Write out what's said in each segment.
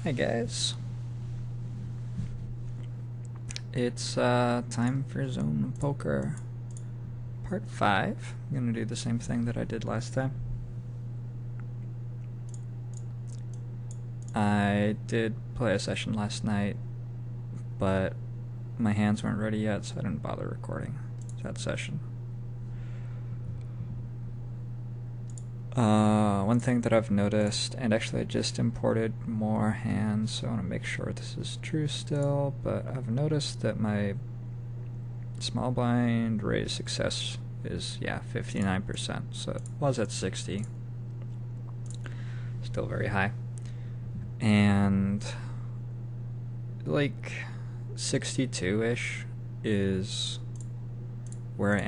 Hi guys, it's time for Zone Poker Part 5. I'm gonna do the same thing that I did last time. I did play a session last night, but my hands weren't ready yet, so I didn't bother recording that session. One thing that I've noticed, and actually I just imported more hands, so I want to make sure this is true still, but I've noticed that my small blind raise success is 59%, so it was at 60, still very high, and like 62ish is where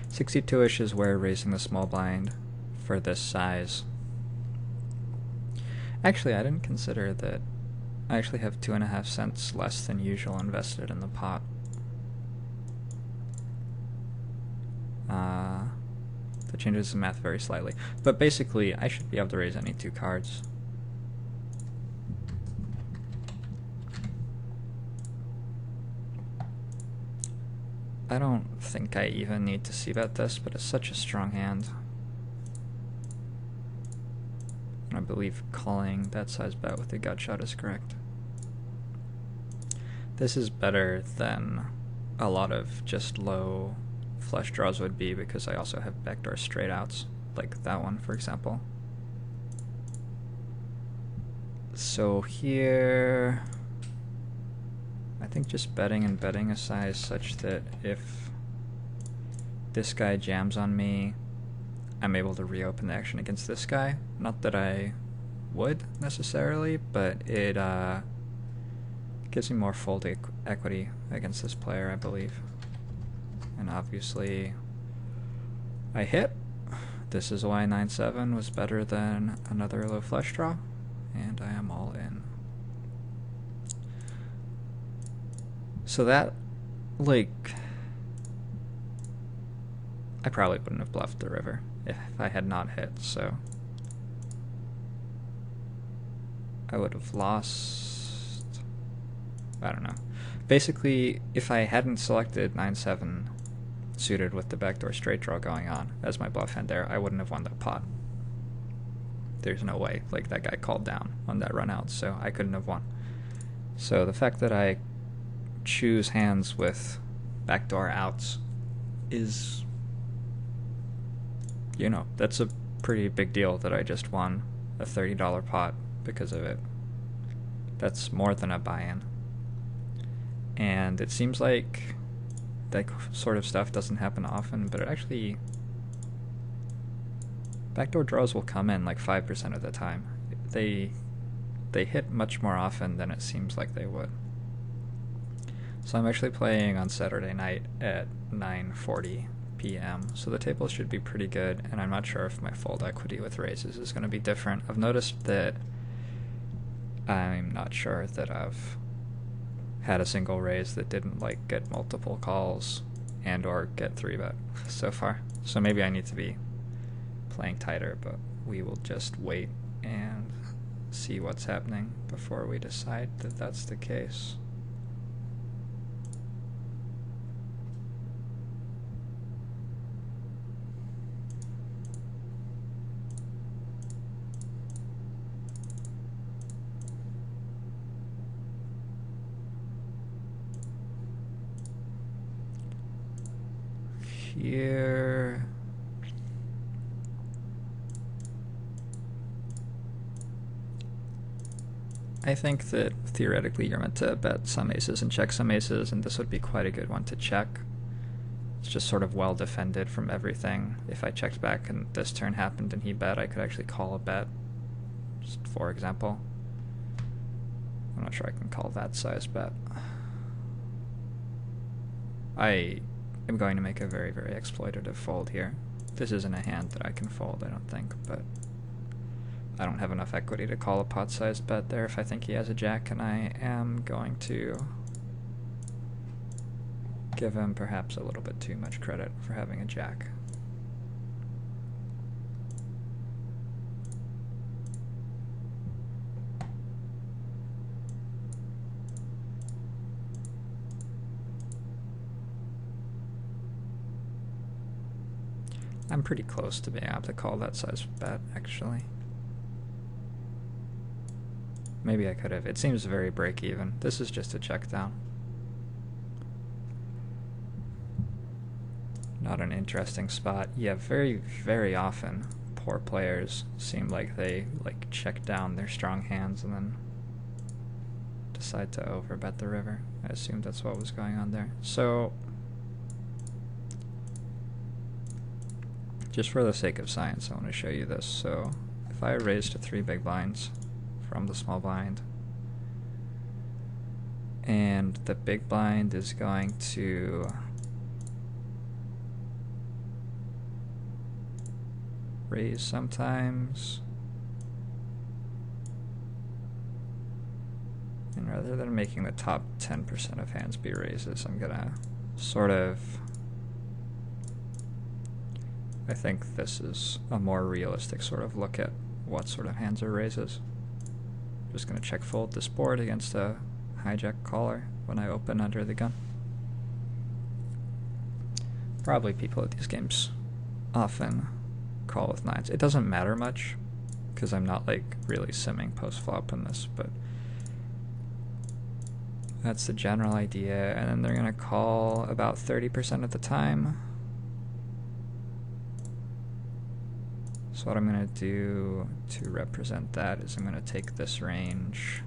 62ish is where raising the small blind for this size. Actually, I didn't consider that I actually have 2.5 cents less than usual invested in the pot. That changes the math very slightly. But basically, I should be able to raise any two cards. I don't think I even need to see bet this, but it's such a strong hand. And I believe calling that size bet with a gut shot is correct. This is better than a lot of just low flush draws would be, because I also have backdoor straight outs, like that one, for example. So here, I think just betting and betting a size such that if this guy jams on me, I'm able to reopen the action against this guy. Not that I would necessarily, but it gives me more fold equity against this player, I believe. And obviously, I hit. This is why 9-7 was better than another low flush draw, and I am all in. So that, like, I probably wouldn't have bluffed the river if I had not hit, so I would have lost, I don't know. Basically, if I hadn't selected 9-7 suited with the backdoor straight draw going on as my bluff hand there, I wouldn't have won that pot. There's no way. Like, that guy called down on that run out, so I couldn't have won. So the fact that I choose hands with backdoor outs is, you know, that's a pretty big deal that I just won a $30 pot because of it. That's more than a buy-in. And it seems like that sort of stuff doesn't happen often, but it actually, backdoor draws will come in like 5% of the time. They hit much more often than it seems like they would. So I'm actually playing on Saturday night at 9:40 p.m. So the table should be pretty good, and I'm not sure if my fold equity with raises is going to be different. I've noticed that I'm not sure that I've had a single raise that didn't like get multiple calls and or get 3-bet so far. So maybe I need to be playing tighter, but we will just wait and see what's happening before we decide that that's the case. Here, I think that theoretically you're meant to bet some aces and check some aces, and this would be quite a good one to check. It's just sort of well defended from everything. If I checked back and this turn happened and he bet, I could actually call a bet, just for example. I'm not sure I can call that size bet. I am going to make a very, very exploitative fold here. This isn't a hand that I can fold, I don't think, but I don't have enough equity to call a pot-sized bet there if I think he has a jack, and I am going to give him perhaps a little bit too much credit for having a jack. I'm pretty close to being able to call that size bet, actually. Maybe I could have. It seems very break even. This is just a check down. Not an interesting spot. Yeah, very, very often poor players seem like they check down their strong hands and then decide to overbet the river. I assume that's what was going on there. So, just for the sake of science, I want to show you this. So, if I raise to 3 big blinds from the small blind, and the big blind is going to raise sometimes, and rather than making the top 10% of hands be raises, I'm gonna sort of, I think this is a more realistic sort of look at what sort of hands are raises. Just gonna check fold this board against a hijack caller when I open under the gun. Probably people at these games often call with 9s. It doesn't matter much because I'm not like really simming post flop in this, but that's the general idea. And then they're gonna call about 30% of the time. So what I'm gonna do to represent that is I'm gonna take this range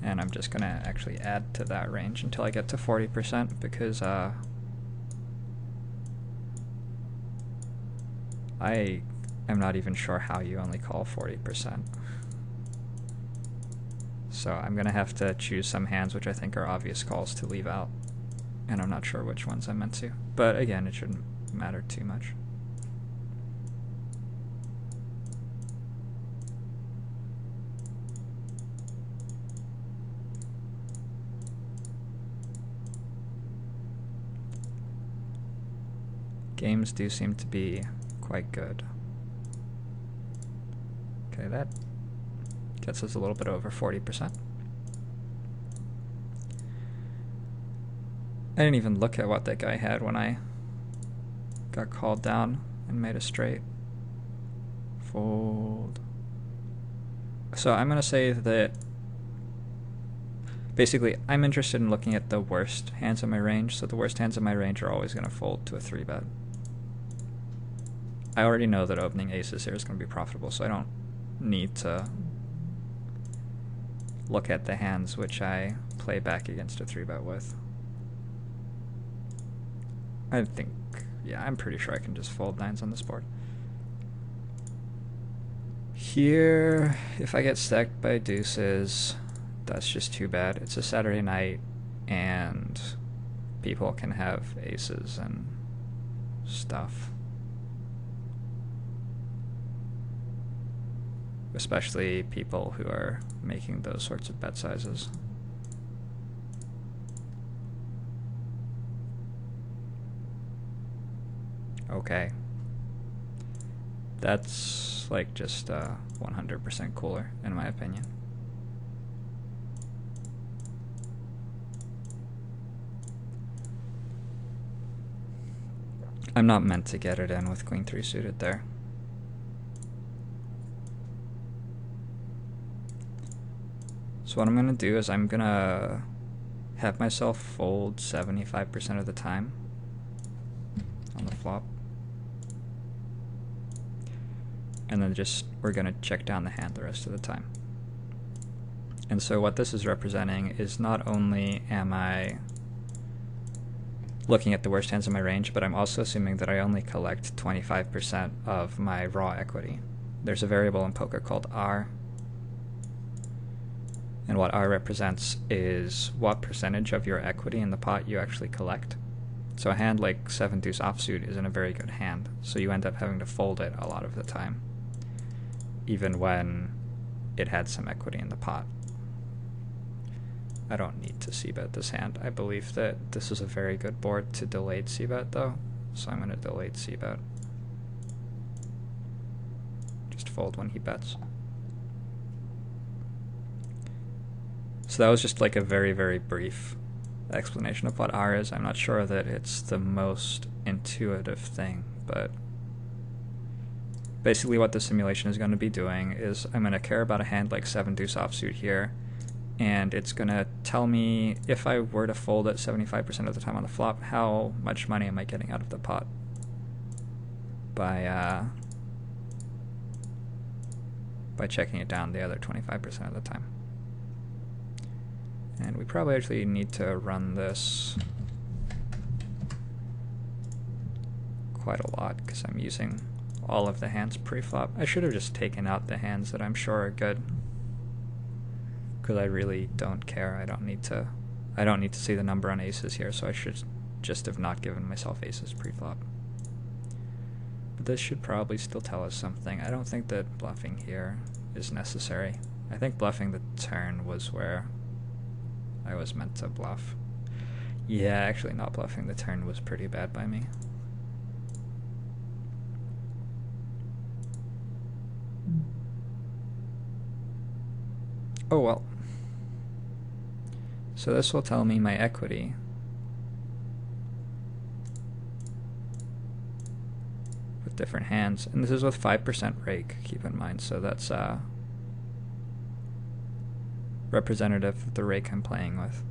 and I'm just gonna actually add to that range until I get to 40% because I am not even sure how you only call 40%. So I'm gonna have to choose some hands which I think are obvious calls to leave out, and I'm not sure which ones I meant to. But again, it shouldn't matter too much. Games do seem to be quite good. Okay, that gets us a little bit over 40%. I didn't even look at what that guy had when I got called down and made a straight. Fold. So I'm going to say that basically I'm interested in looking at the worst hands in my range. So the worst hands in my range are always going to fold to a 3-bet. I already know that opening aces here is going to be profitable, so I don't need to look at the hands which I play back against a 3-bet with. I think, yeah, I'm pretty sure I can just fold 9s on this board. Here, if I get stacked by deuces, that's just too bad. It's a Saturday night, and people can have aces and stuff. Especially people who are making those sorts of bet sizes. Okay. That's like just 100% cooler, in my opinion. I'm not meant to get it in with Queen 3 suited there. So what I'm going to do is I'm going to have myself fold 75% of the time on the flop. And then we're going to check down the hand the rest of the time. And so what this is representing is not only am I looking at the worst hands in my range, but I'm also assuming that I only collect 25% of my raw equity. There's a variable in poker called R. And what R represents is what percentage of your equity in the pot you actually collect. So a hand like 7 deuce offsuit isn't a very good hand, so you end up having to fold it a lot of the time, even when it had some equity in the pot. I don't need to c-bet this hand. I believe that this is a very good board to delayed c-bet though, so I'm going to delayed c-bet. Just fold when he bets. So that was just like a very, very brief explanation of what R is. I'm not sure that it's the most intuitive thing, but basically what the simulation is going to be doing is I'm going to care about a hand like 7 deuce offsuit here, and it's going to tell me if I were to fold it 75% of the time on the flop, how much money am I getting out of the pot by checking it down the other 25% of the time. And we probably actually need to run this quite a lot because I'm using all of the hands pre-flop. I should have just taken out the hands that I'm sure are good, because I really don't care. I don't need to see the number on aces here, so I should just have not given myself aces pre-flop. But this should probably still tell us something. I don't think that bluffing here is necessary. I think bluffing the turn was where I was meant to bluff. Yeah, actually not bluffing the turn was pretty bad by me. Oh well. So this will tell me my equity. With different hands. And this is with 5% rake, keep in mind. So that's representative of the rake I'm playing with.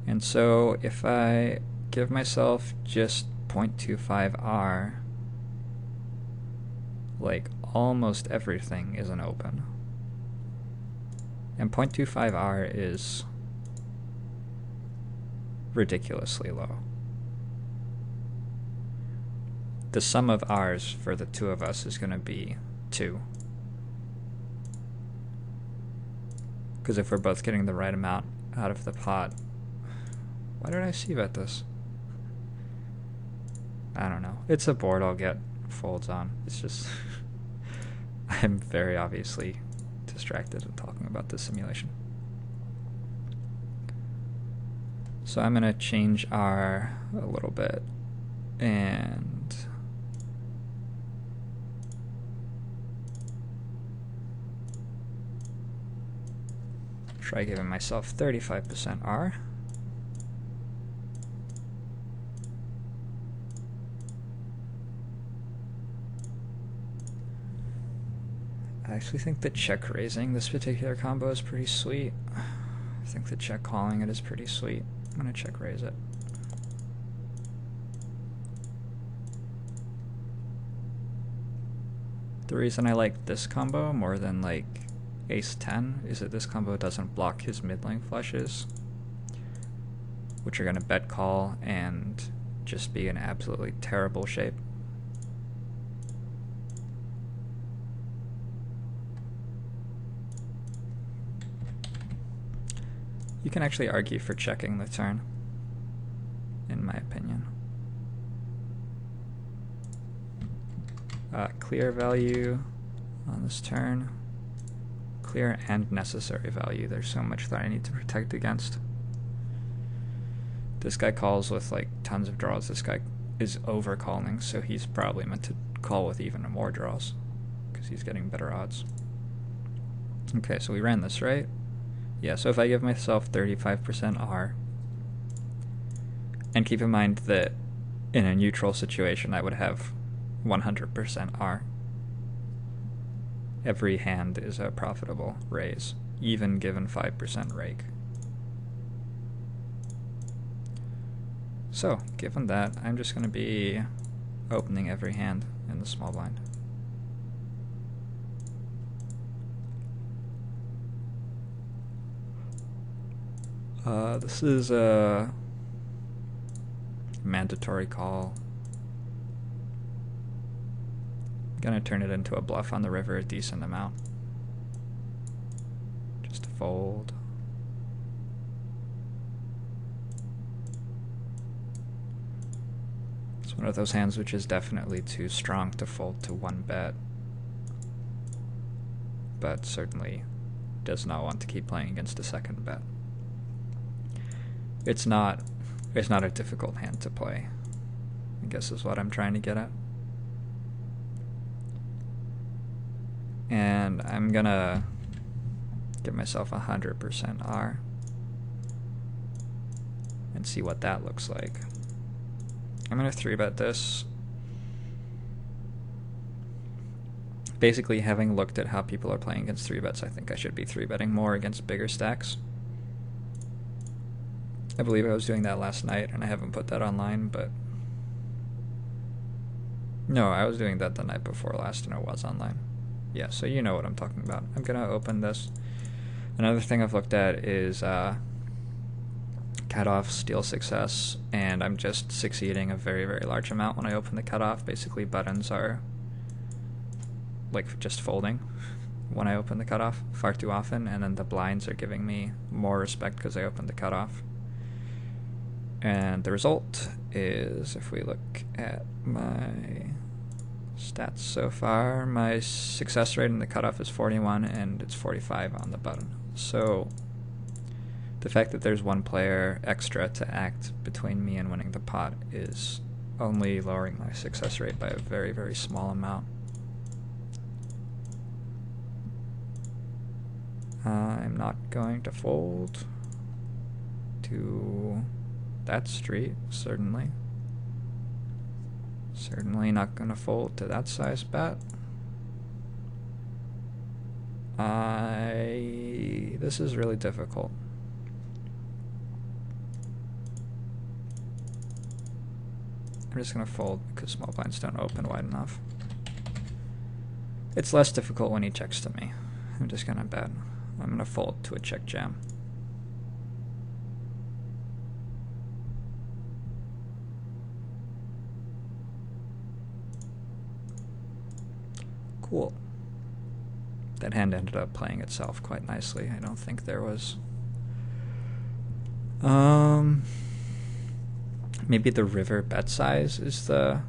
And so if I give myself just 0.25 R, like almost everything is an open. And 0.25 R is ridiculously low. The sum of R's for the two of us is going to be 2. Because if we're both getting the right amount out of the pot, why did I c-bet this? I don't know. It's a board I'll get folds on. It's just I'm very obviously distracted in talking about this simulation. So I'm gonna change R a little bit and try giving myself 35% R. I actually think that check raising this particular combo is pretty sweet. I think that check calling it is pretty sweet. I'm gonna check raise it. The reason I like this combo more than like ace 10 is that this combo doesn't block his mid-lane flushes, which are gonna bet call and just be in absolutely terrible shape. You can actually argue for checking the turn, in my opinion. Clear value on this turn. Clear and necessary value. There's so much that I need to protect against. This guy calls with like tons of draws. This guy is over-calling, so he's probably meant to call with even more draws, because he's getting better odds. Okay, so we ran this, right? Yeah, so if I give myself 35% R, and keep in mind that in a neutral situation I would have 100% R. Every hand is a profitable raise, even given 5% rake. So, given that, I'm just going to be opening every hand in the small blind. This is a mandatory call. I'm gonna turn it into a bluff on the river a decent amount. Just to fold. It's one of those hands which is definitely too strong to fold to one bet, but certainly does not want to keep playing against a second bet. It's not a difficult hand to play, I guess is what I'm trying to get at. and I'm gonna give myself 100% R and see what that looks like. I'm gonna 3-bet this. Basically, having looked at how people are playing against 3-bets, I think I should be 3-betting more against bigger stacks. I believe I was doing that last night, and I haven't put that online, but... No, I was doing that the night before last, and it was online. Yeah, so you know what I'm talking about. I'm gonna open this. Another thing I've looked at is cutoff, steal success, and I'm just succeeding a very, very large amount when I open the cutoff. Basically, buttons are like just folding when I open the cutoff far too often, and then the blinds are giving me more respect because I opened the cutoff. And the result is, if we look at my stats so far, my success rate in the cutoff is 41 and it's 45 on the button. So the fact that there's one player extra to act between me and winning the pot is only lowering my success rate by a very, very small amount. I'm not going to fold to that street, certainly. Certainly not going to fold to that size bet. This is really difficult. I'm just going to fold because small blinds don't open wide enough. It's less difficult when he checks to me. I'm just going to bet. I'm going to fold to a check jam. Cool. That hand ended up playing itself quite nicely. I don't think there was... maybe the river bet size is the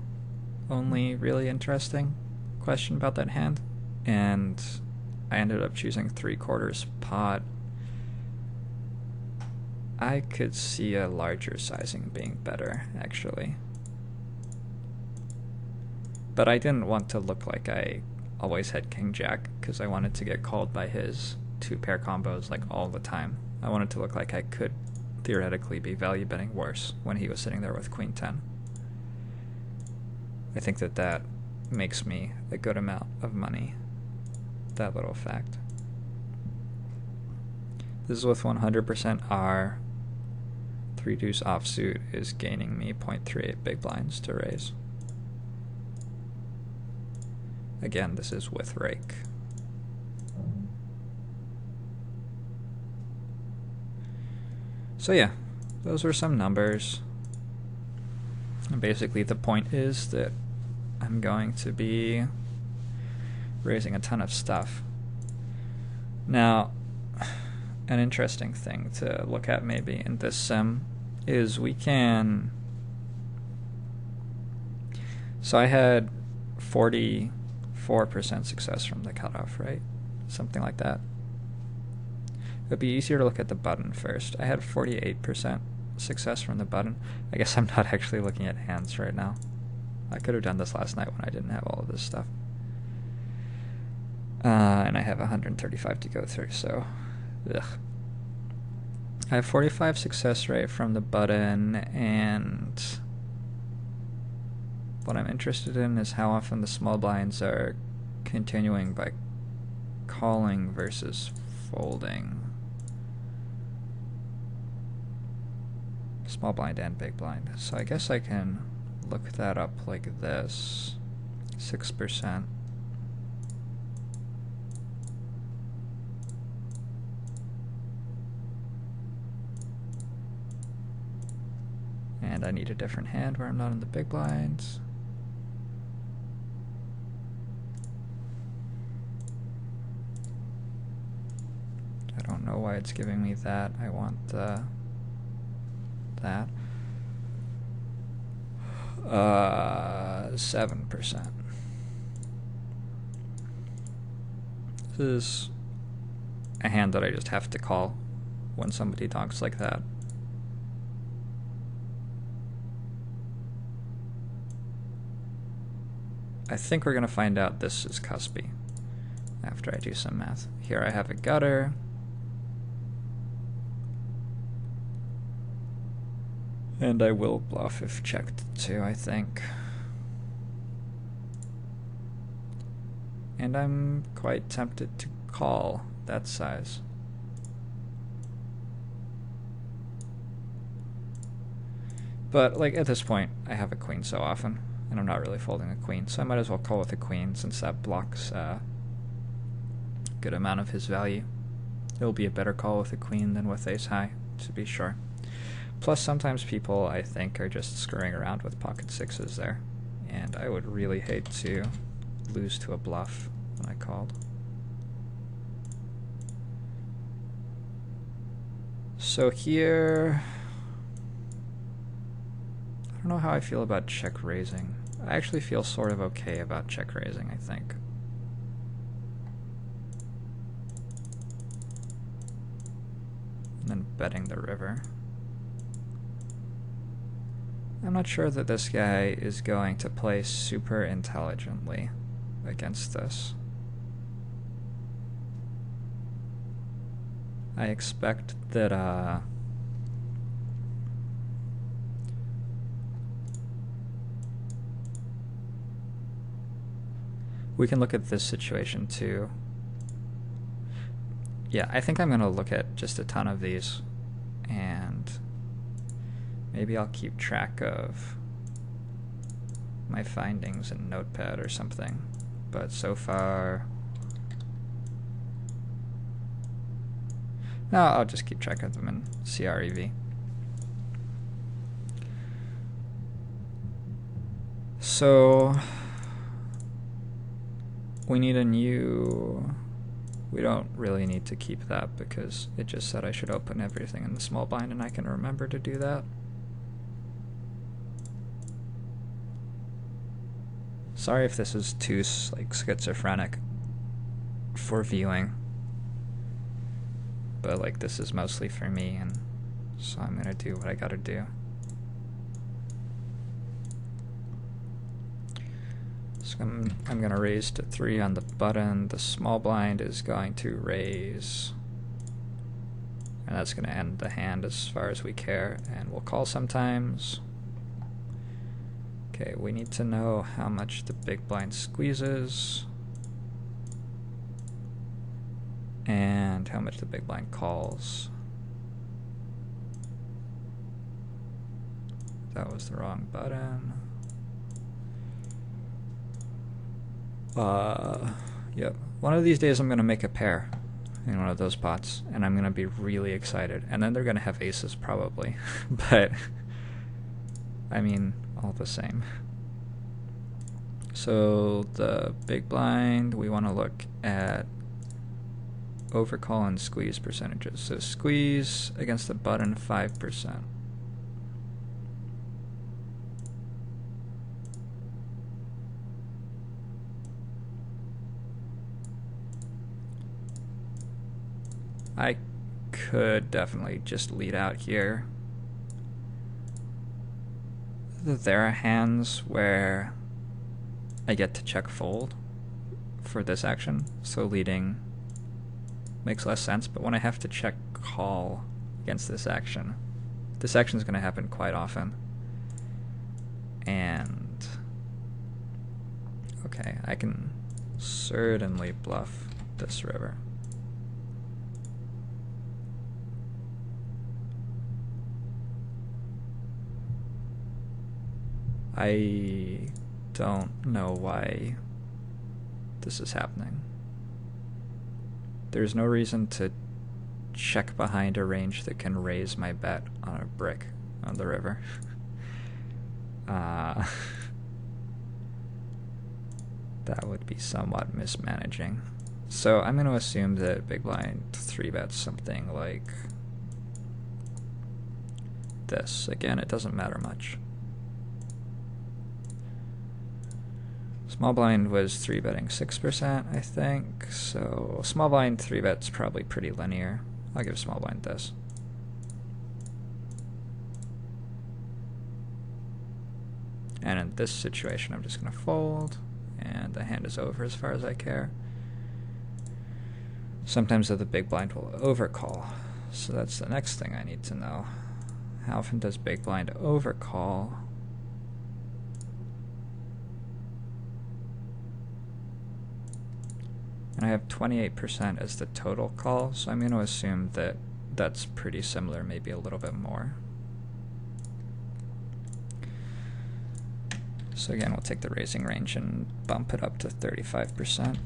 only really interesting question about that hand. And I ended up choosing 3/4 pot. I could see a larger sizing being better, actually. But I didn't want to look like I always had King Jack, because I wanted to get called by his 2-pair combos like all the time. I wanted to look like I could theoretically be value betting worse when he was sitting there with Queen 10. I think that that makes me a good amount of money, that little fact. This is with 100% R. 3 deuce offsuit is gaining me 0.38 big blinds to raise. Again, this is with rake. So yeah, those were some numbers. And basically the point is that I'm going to be raising a ton of stuff. Now, an interesting thing to look at maybe in this sim is we can... So I had 44% success from the cutoff, right? Something like that. It would be easier to look at the button first. I had 48% success from the button. I guess I'm not actually looking at hands right now. I could have done this last night when I didn't have all of this stuff. And I have 135 to go through, so... ugh. I have 45 success rate from the button, and... what I'm interested in is how often the small blinds are continuing by calling versus folding. Small blind and big blind. So I guess I can look that up like this. 6%. And I need a different hand where I'm not in the big blinds. I don't know why it's giving me that. I want that. 7%. This is a hand that I just have to call when somebody donks like that. I think we're going to find out this is cuspy. after I do some math. Here I have a gutter. And I will bluff if checked too, I think. And I'm quite tempted to call that size. But like at this point, I have a queen so often, and I'm not really folding a queen, so I might as well call with a queen since that blocks a good amount of his value. It'll be a better call with a queen than with ace high, to be sure. Plus, sometimes people, I think, are just screwing around with pocket sixes there, and I would really hate to lose to a bluff when I called. So here, I don't know how I feel about check raising. I actually feel sort of okay about check raising, I think. And then betting the river. I'm not sure that this guy is going to play super intelligently against this. I expect that we can look at this situation too. Yeah, I think I'm going to look at just a ton of these, and maybe I'll keep track of my findings in Notepad or something. But so far, no, I'll just keep track of them in CREV. So we need a new... We don't really need to keep that because it just said I should open everything in the small blind, and I can remember to do that. Sorry if this is too like schizophrenic for viewing, but like this is mostly for me, and so I'm gonna do what I gotta do. So I'm gonna raise to 3 on the button. The small blind is going to raise, and that's gonna end the hand as far as we care, and we'll call sometimes. Okay, we need to know how much the big blind squeezes and how much the big blind calls. That was the wrong button. Yep. One of these days I'm gonna make a pair in one of those pots, and I'm gonna be really excited. And then they're gonna have aces probably, but I mean, all the same. So the big blind, we want to look at overcall and squeeze percentages. So squeeze against the button 5%. I could definitely just lead out here. There are hands where I get to check fold for this action, so leading makes less sense, but when I have to check call against this action is going to happen quite often. And okay, I can certainly bluff this river. I don't know why this is happening. There's no reason to check behind a range that can raise my bet on a brick on the river. That would be somewhat mismanaging. So I'm going to assume that big blind 3-bets something like this. Again, it doesn't matter much. Small blind was 3-betting 6%, I think, so small blind 3-bet's probably pretty linear. I'll give small blind this. And in this situation, I'm just going to fold, and the hand is over as far as I care. Sometimes the big blind will overcall. So that's the next thing I need to know. How often does big blind overcall? And I have 28% as the total call, so I'm going to assume that that's pretty similar, maybe a little bit more. So again, we'll take the raising range and bump it up to 35%.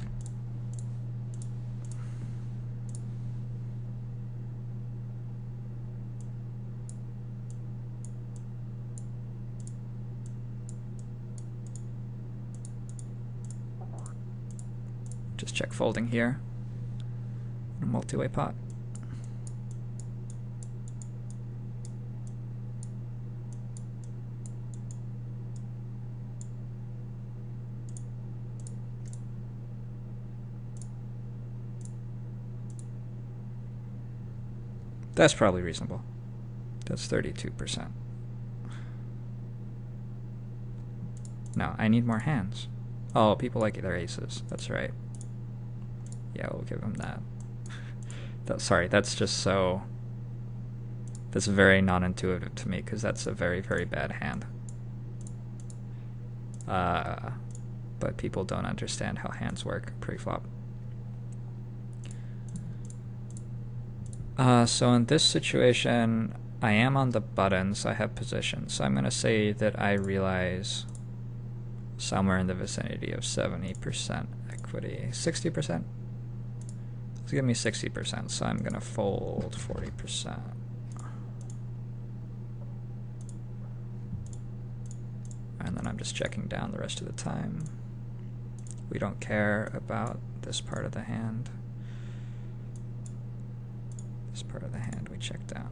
Just check folding here. A multi-way pot. That's probably reasonable. That's 32%. No, I need more hands. Oh, people like their aces. That's right. Yeah, we'll give him that. Sorry, that's just so... That's very non-intuitive to me, because that's a very, very bad hand. But people don't understand how hands work pre-flop. So in this situation, I am on the buttons, I have position. So I'm going to say that I realize somewhere in the vicinity of 70% equity. 60%? Let's give me 60%, so I'm going to fold 40%. And then I'm just checking down the rest of the time. We don't care about this part of the hand. This part of the hand we check down.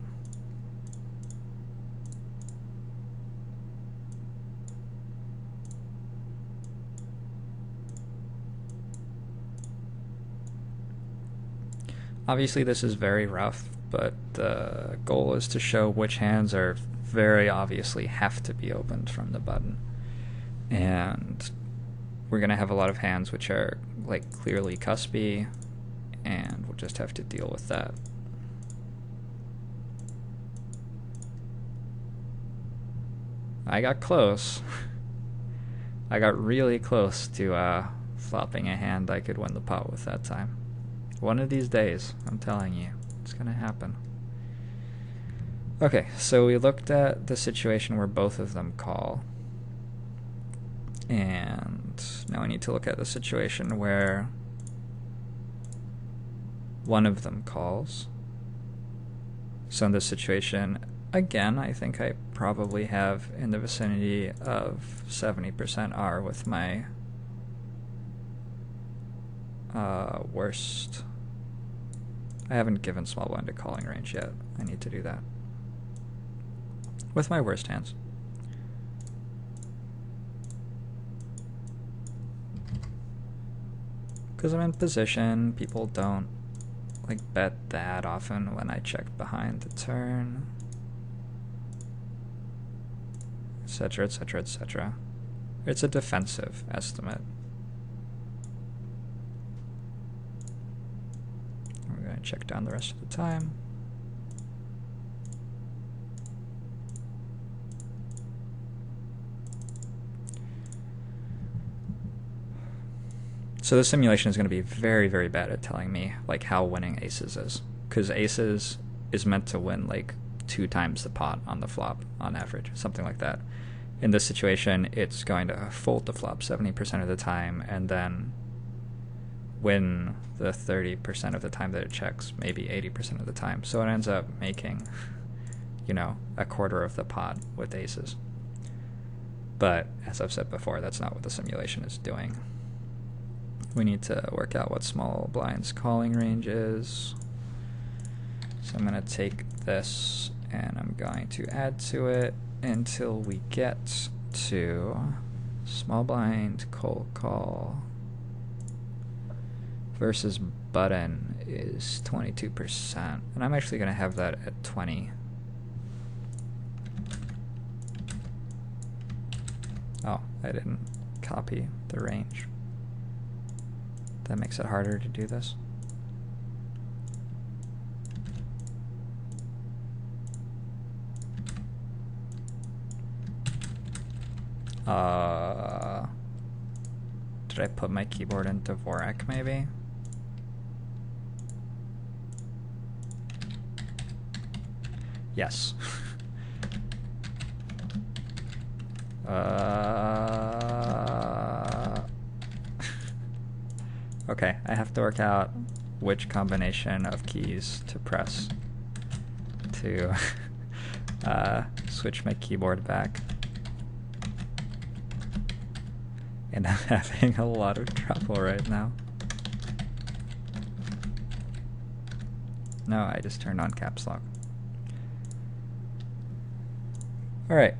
Obviously this is very rough, but the goal is to show which hands are very obviously have to be opened from the button. And we're going to have a lot of hands which are like clearly cuspy, and we'll just have to deal with that. I got close. I got really close to flopping a hand I could win the pot with that time. One of these days, I'm telling you, it's gonna happen. Okay, so we looked at the situation where both of them call. And now we need to look at the situation where one of them calls. So in this situation, again, I think I probably have in the vicinity of 70% R with my worst. I haven't given small blind a calling range yet. I need to do that. With my worst hands. Because I'm in position, people don't like bet that often when I check behind the turn. Etc, etc, etc. It's a defensive estimate. We're going to check down the rest of the time. So the simulation is going to be very, very bad at telling me like how winning aces is, because aces is meant to win like 2 times the pot on the flop on average, something like that. In this situation, it's going to fold the flop 70% of the time and then win the 30% of the time that it checks, maybe 80% of the time. So it ends up making, you know, a quarter of the pot with aces. But as I've said before, that's not what the simulation is doing. We need to work out what small blind's calling range is. So I'm going to take this and I'm going to add to it until we get to small blind cold call versus button is 22%. And I'm actually going to have that at 20. Oh, I didn't copy the range. That makes it harder to do this. Did I put my keyboard into Dvorak maybe? Yes. Okay, I have to work out which combination of keys to press to switch my keyboard back. And I'm having a lot of trouble right now. No, I just turned on caps lock. Alright.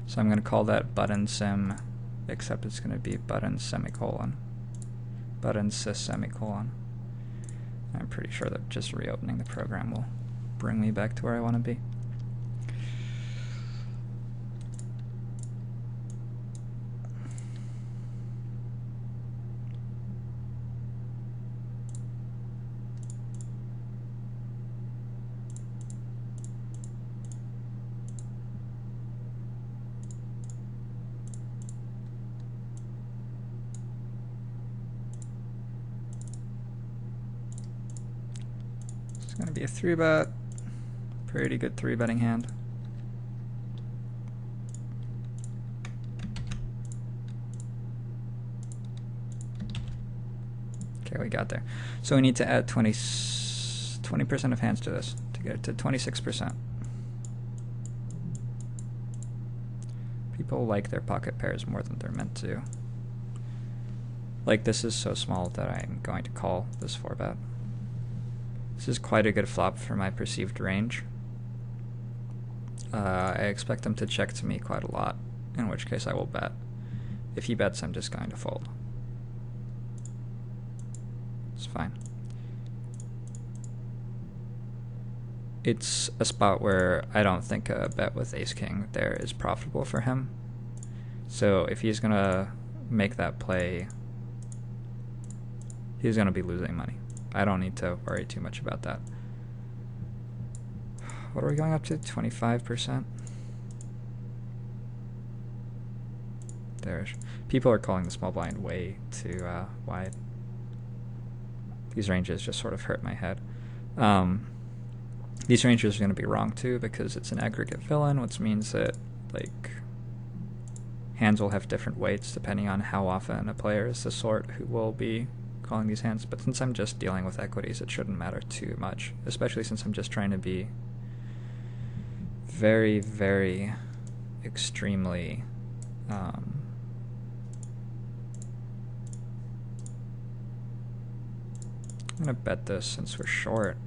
So I'm going to call that button sim, except it's going to be button semicolon. Button sys semicolon. I'm pretty sure that just reopening the program will bring me back to where I want to be. It's going to be a 3-bet. Pretty good 3-betting hand. Okay, we got there. So we need to add 20% of hands to this to get it to 26%. People like their pocket pairs more than they're meant to. Like, this is so small that I'm going to call this 4-bet. This is quite a good flop for my perceived range. I expect him to check to me quite a lot, in which case I will bet. If he bets, I'm just going to fold. It's fine. It's a spot where I don't think a bet with ace-king there is profitable for him. So if he's going to make that play, he's going to be losing money. I don't need to worry too much about that. What are we going up to? 25%? There's people are calling the small blind way too wide. These ranges just sort of hurt my head. These ranges are going to be wrong too because it's an aggregate villain, which means that like hands will have different weights depending on how often a player is the sort who will be calling these hands. But since I'm just dealing with equities, it shouldn't matter too much, especially since I'm just trying to be very, very extremely I'm going to bet this since we're short.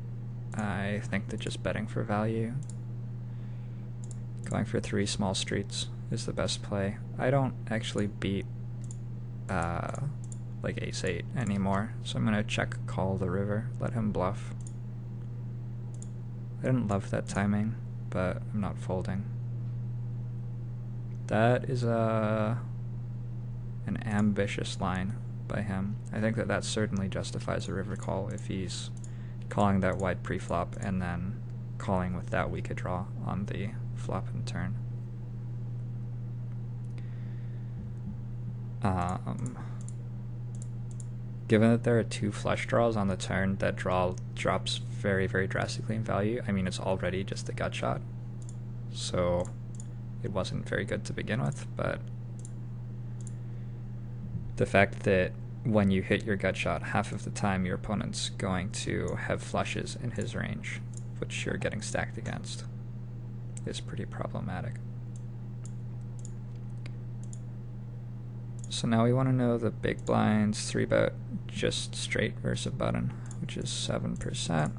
I think that just betting for value, going for 3 small streets is the best play. I don't actually beat like ace-8 anymore, so I'm going to check call the river, let him bluff. I didn't love that timing, but I'm not folding. That is an ambitious line by him. I think that that certainly justifies a river call if he's calling that wide pre-flop and then calling with that weak a draw on the flop and turn. Given that there are 2 flush draws on the turn, that draw drops very, very drastically in value. I mean, it's already just a gut shot, so it wasn't very good to begin with, but the fact that when you hit your gut shot, half of the time your opponent's going to have flushes in his range, which you're getting stacked against, is pretty problematic. So now we want to know the big blinds 3-bet just straight versus a button, which is 7%.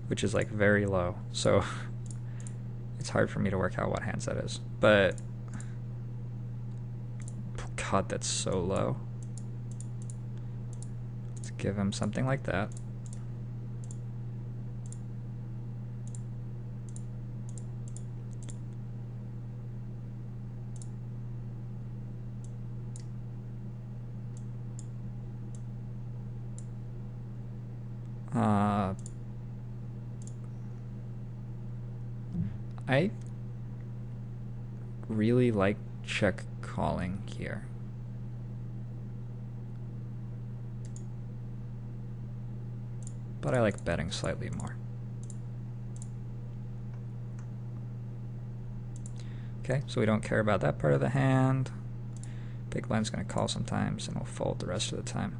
Which is like very low, so it's hard for me to work out what hands that is. But God, that's so low. Let's give him something like that. I really like check calling here. But I like betting slightly more. Okay, so we don't care about that part of the hand. Big blind's going to call sometimes, and we'll fold the rest of the time.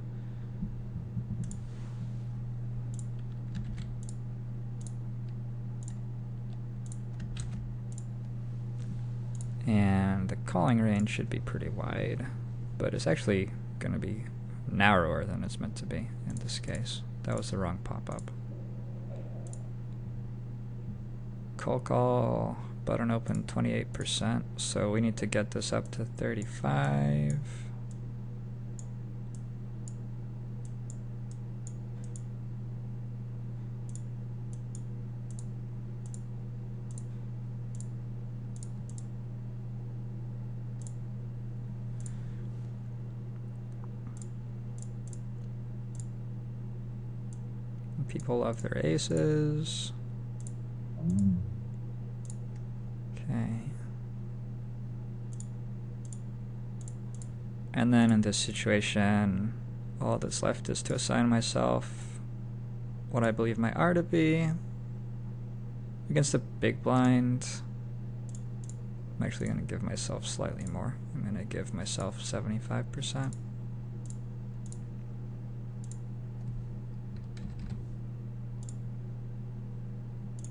And the calling range should be pretty wide, but it's actually going to be narrower than it's meant to be in this case. That was the wrong pop-up. Call, button open 28%, so we need to get this up to 35. People love their aces. Okay. And then in this situation, all that's left is to assign myself what I believe my R to be. Against the big blind, I'm actually going to give myself slightly more. I'm going to give myself 75%.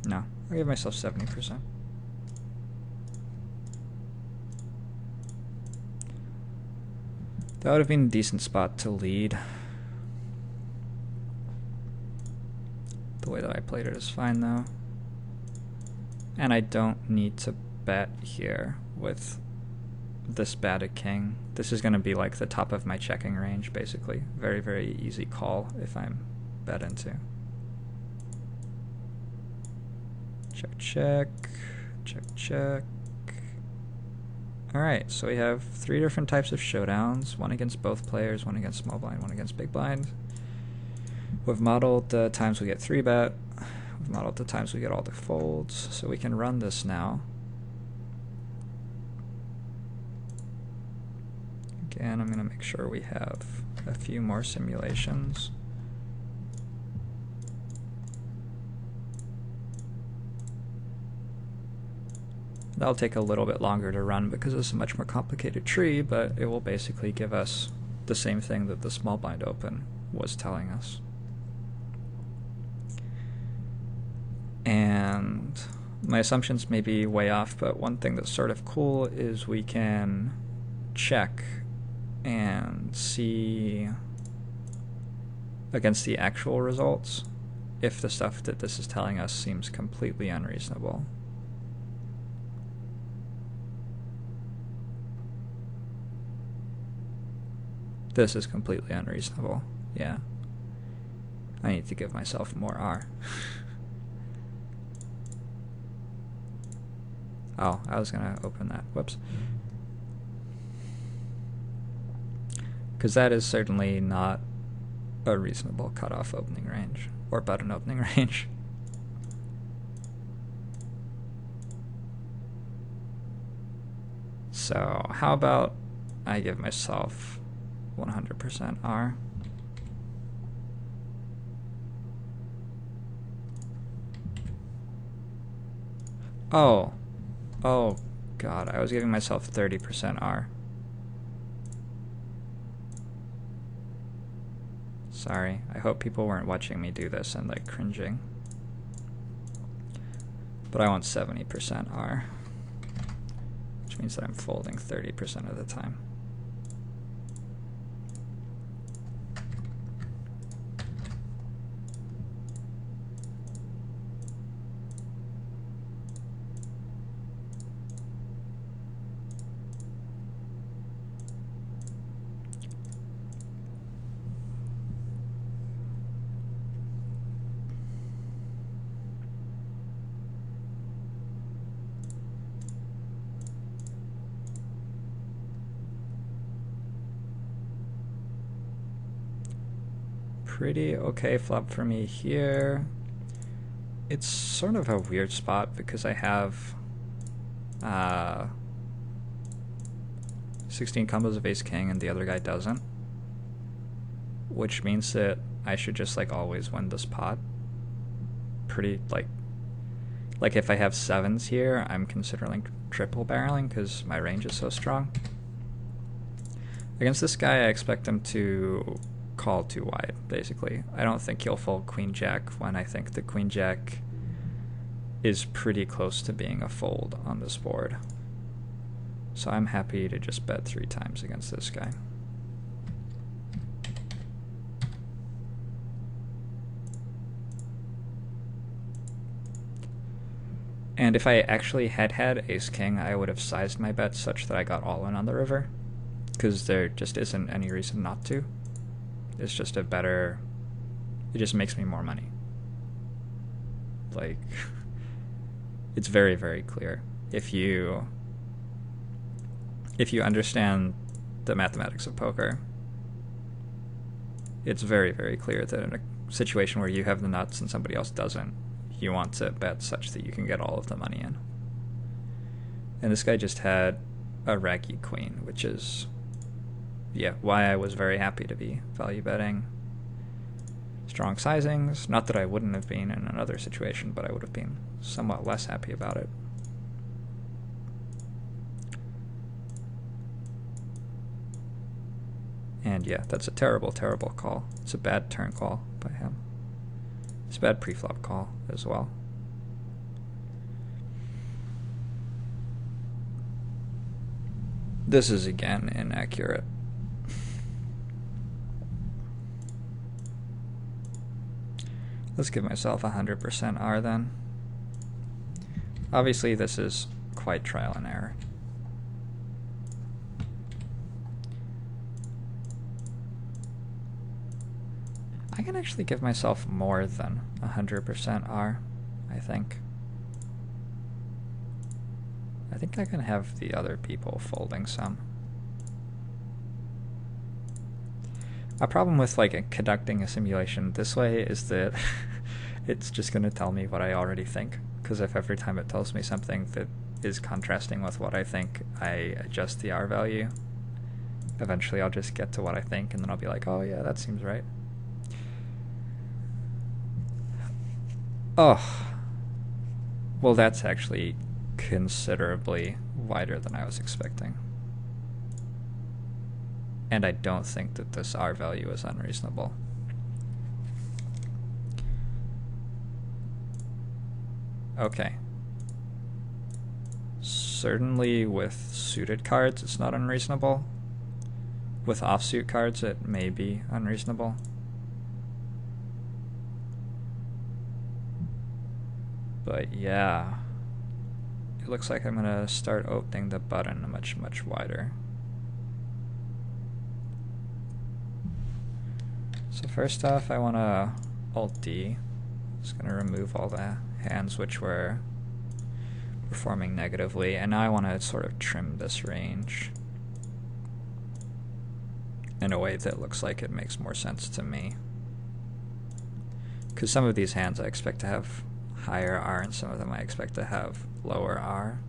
No, I'll give myself 70%. That would have been a decent spot to lead. The way that I played it is fine though. And I don't need to bet here with this bad a king. This is going to be like the top of my checking range basically. Very, very easy call if I'm bet into. Check, check, check, check. Alright, so we have 3 different types of showdowns, one against both players, one against small blind, one against big blind. We've modeled the times we get 3-bet, we've modeled the times we get all the folds, so we can run this now. Again, I'm going to make sure we have a few more simulations. That'll take a little bit longer to run because it's a much more complicated tree, but it will basically give us the same thing that the small blind open was telling us. And my assumptions may be way off, but one thing that's sort of cool is we can check and see against the actual results if the stuff that this is telling us seems completely unreasonable. This is completely unreasonable. Yeah. I need to give myself more R. Oh, I was gonna open that. Whoops. Because that is certainly not a reasonable cutoff opening range, or button opening range. So, how about I give myself 100% R. Oh god, I was giving myself 30% R. Sorry, I hope people weren't watching me do this and like cringing. But I want 70% R, which means that I'm folding 30% of the time. Pretty okay flop for me here. It's sort of a weird spot because I have 16 combos of ace king and the other guy doesn't, which means that I should just like always win this pot. Pretty like if I have sevens here, I'm considering triple barreling because my range is so strong. Against this guy, I expect him to call too wide, basically. I don't think he'll fold queen jack when I think the queen jack is pretty close to being a fold on this board. So I'm happy to just bet 3 times against this guy. And if I actually had ace king, I would have sized my bet such that I got all in on the river, because there just isn't any reason not to. It's just it just makes me more money. Like, it's very, very clear. If you understand the mathematics of poker, it's very, very clear that in a situation where you have the nuts and somebody else doesn't, you want to bet such that you can get all of the money in. And this guy just had a raggy queen, which is, yeah, why I was very happy to be value betting strong sizings. Not that I wouldn't have been in another situation, but I would have been somewhat less happy about it. And yeah, that's a terrible, terrible call. It's a bad turn call by him. It's a bad preflop call as well. This is again inaccurate. Let's give myself 100% R then. Obviously this is quite trial and error. I can actually give myself more than 100% R, I think. I think I can have the other people folding some. A problem with like conducting a simulation this way is that it's just going to tell me what I already think, because if every time it tells me something that is contrasting with what I think, I adjust the R value, eventually I'll just get to what I think and then I'll be like, oh yeah, that seems right. Oh, well, that's actually considerably wider than I was expecting. And I don't think that this R value is unreasonable. Okay. Certainly with suited cards, it's not unreasonable. With offsuit cards, it may be unreasonable. But yeah, it looks like I'm gonna start opening the button much, much wider. So first off, I wanna Alt-D. Just gonna remove all the hands which were performing negatively, and now I wanna sort of trim this range in a way that looks like it makes more sense to me. Because some of these hands I expect to have higher R, and some of them I expect to have lower R.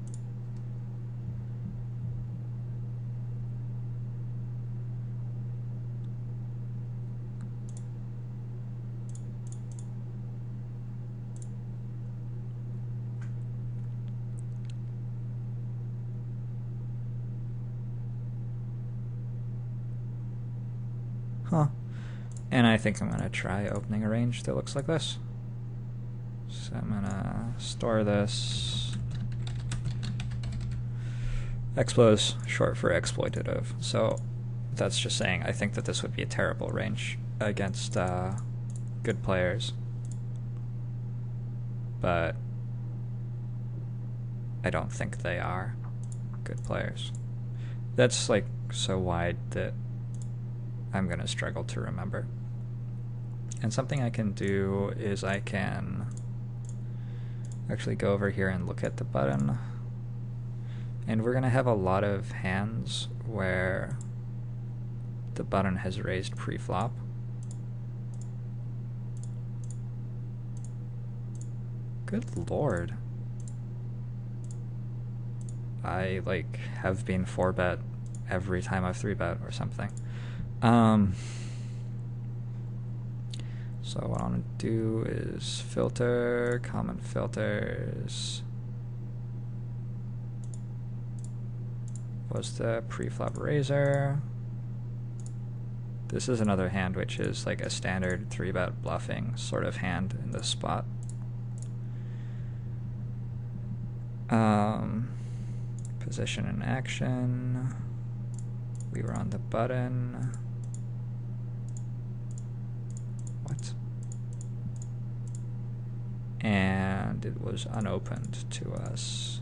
Huh. And I think I'm going to try opening a range that looks like this. So I'm gonna store this. Explos, short for exploitative. So that's just saying I think that this would be a terrible range against good players. But I don't think they are good players. That's like so wide that I'm gonna struggle to remember. And something I can do is I can actually go over here and look at the button, and we're gonna have a lot of hands where the button has raised pre-flop. Good lord. I like have been 4-bet every time I've 3-bet or something. So what I want to do is filter, common filters. Was the pre-flop raiser. This is another hand which is like a standard 3-bet bluffing sort of hand in this spot. Position in action. We were on the button. What? And it was unopened to us.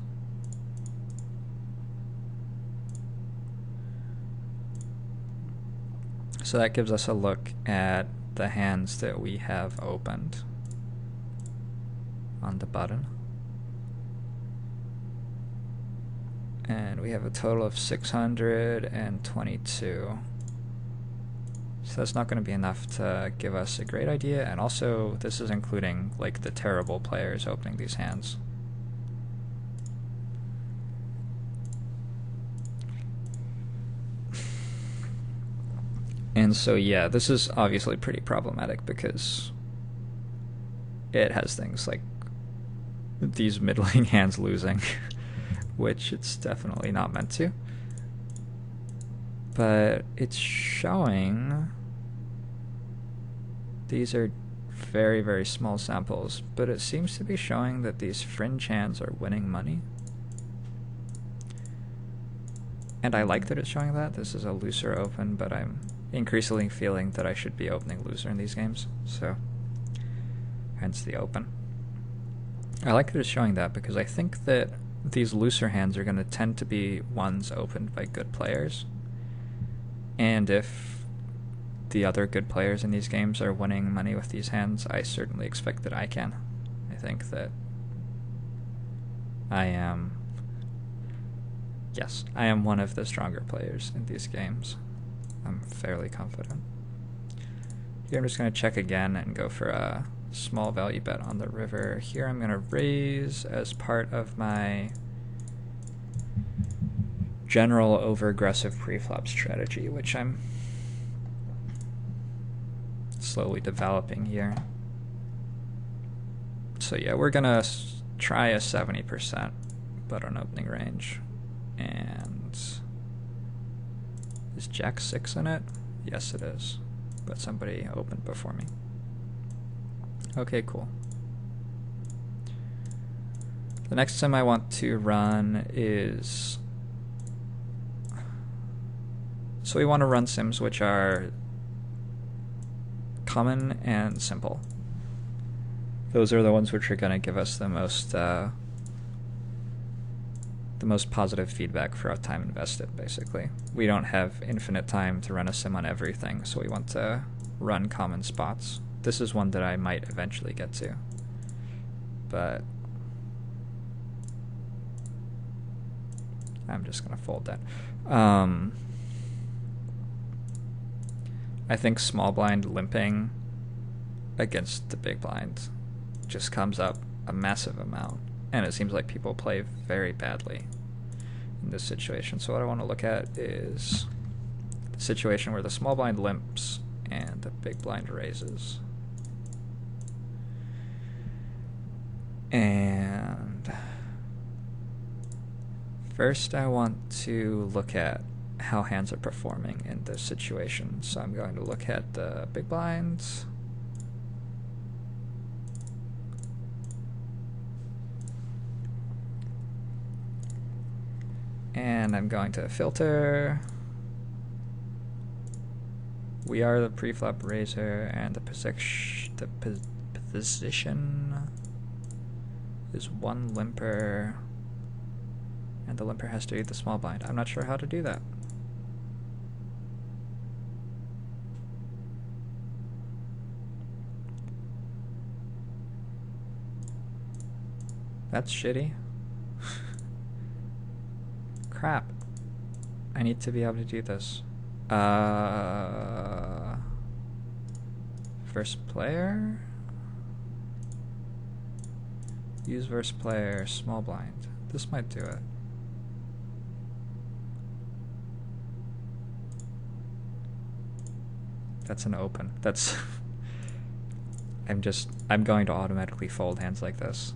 So that gives us a look at the hands that we have opened on the button. And we have a total of 622. So that's not going to be enough to give us a great idea, and also this is including like the terrible players opening these hands. And so yeah, this is obviously pretty problematic because it has things like these middling hands losing, which it's definitely not meant to. But it's showing these are very, very small samples, but it seems to be showing that these fringe hands are winning money. And I like that it's showing that. This is a looser open, but I'm increasingly feeling that I should be opening looser in these games, so hence the open. I like that it's showing that because I think that these looser hands are going to tend to be ones opened by good players. And if the other good players in these games are winning money with these hands, I certainly expect that I can. I think that I am one of the stronger players in these games. I'm fairly confident. Here I'm just going to check again and go for a small value bet on the river. Here I'm going to raise as part of my general over-aggressive pre-flop strategy, which I'm slowly developing here. So yeah, we're going to try a 70% bet on opening range. And is Jack 6 in it? Yes, it is. But somebody opened before me. Okay, cool. The next sim I want to run is... So we want to run sims which are common and simple. Those are the ones which are going to give us the most positive feedback for our time invested, basically. We don't have infinite time to run a sim on everything, so we want to run common spots. This is one that I might eventually get to, but I'm just going to fold that. I think small blind limping against the big blind just comes up a massive amount, and it seems like people play very badly in this situation. So what I want to look at is the situation where the small blind limps and the big blind raises. And first I want to look at how hands are performing in this situation. So I'm going to look at the big blinds. And I'm going to filter. We are the pre-flop raiser, and the position is one limper, and the limper has to eat the small blind. I'm not sure how to do that. That's shitty. Crap. I need to be able to do this. First player? Use verse player, small blind. This might do it. That's an open. That's... I'm going to automatically fold hands like this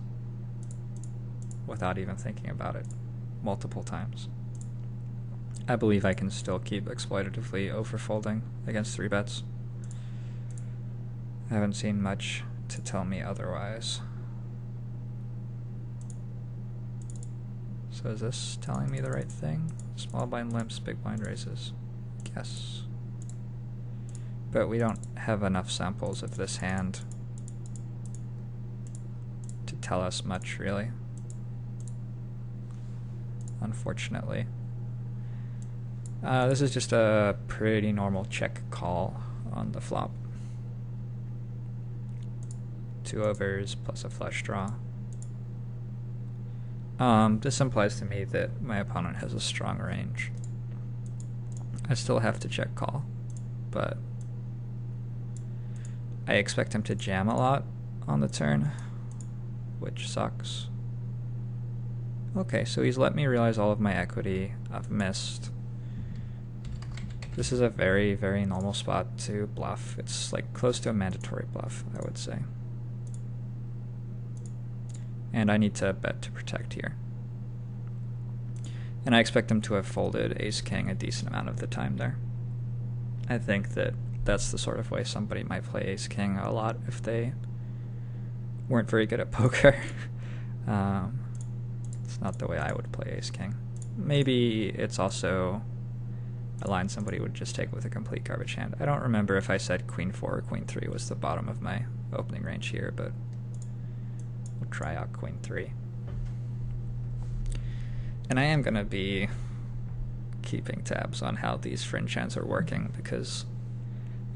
without even thinking about it multiple times. I believe I can still keep exploitatively overfolding against 3 bets. I haven't seen much to tell me otherwise. So is this telling me the right thing? Small blind limps, big blind raises. Yes. But we don't have enough samples of this hand to tell us much, really. Unfortunately. This is just a pretty normal check call on the flop. 2 overs plus a flush draw. This implies to me that my opponent has a strong range. I still have to check call, but I expect him to jam a lot on the turn, which sucks. Okay, so he's let me realize all of my equity. I've missed. This is a very, very normal spot to bluff. It's like close to a mandatory bluff, I would say. And I need to bet to protect here. And I expect him to have folded ace-king a decent amount of the time there. I think that that's the sort of way somebody might play ace-king a lot if they weren't very good at poker. It's not the way I would play ace-king. Maybe it's also a line somebody would just take with a complete garbage hand. I don't remember if I said queen 4 or queen 3 was the bottom of my opening range here, but we'll try out queen 3. And I am going to be keeping tabs on how these fringe hands are working, because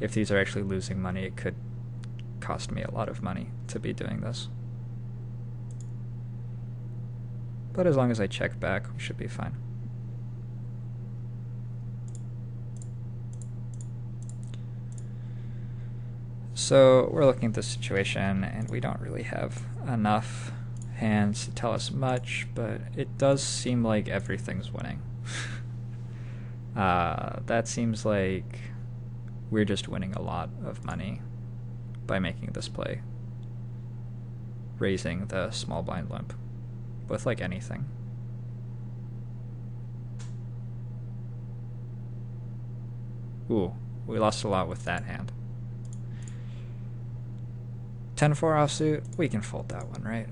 if these are actually losing money, it could cost me a lot of money to be doing this. But as long as I check back, we should be fine. So we're looking at this situation, and we don't really have enough hands to tell us much, but it does seem like everything's winning. That seems like we're just winning a lot of money by making this play, raising the small blind limp with like anything. Ooh, we lost a lot with that hand. 10-4 offsuit, we can fold that one, right?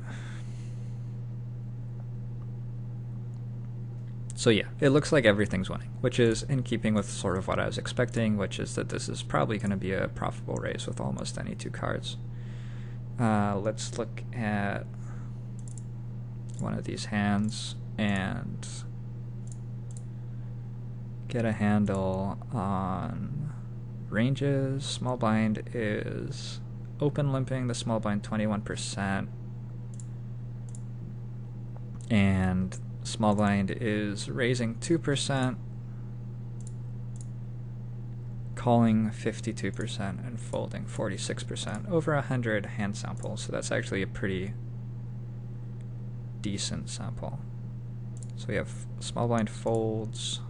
So yeah, it looks like everything's winning, which is in keeping with sort of what I was expecting, which is that this is probably going to be a profitable raise with almost any 2 cards. Let's look at one of these hands and get a handle on ranges. Small blind is open limping the small blind 21%, and small blind is raising 2%, calling 52%, and folding 46%, over 100 hand samples. So that's actually a pretty decent sample. So we have small blind folds.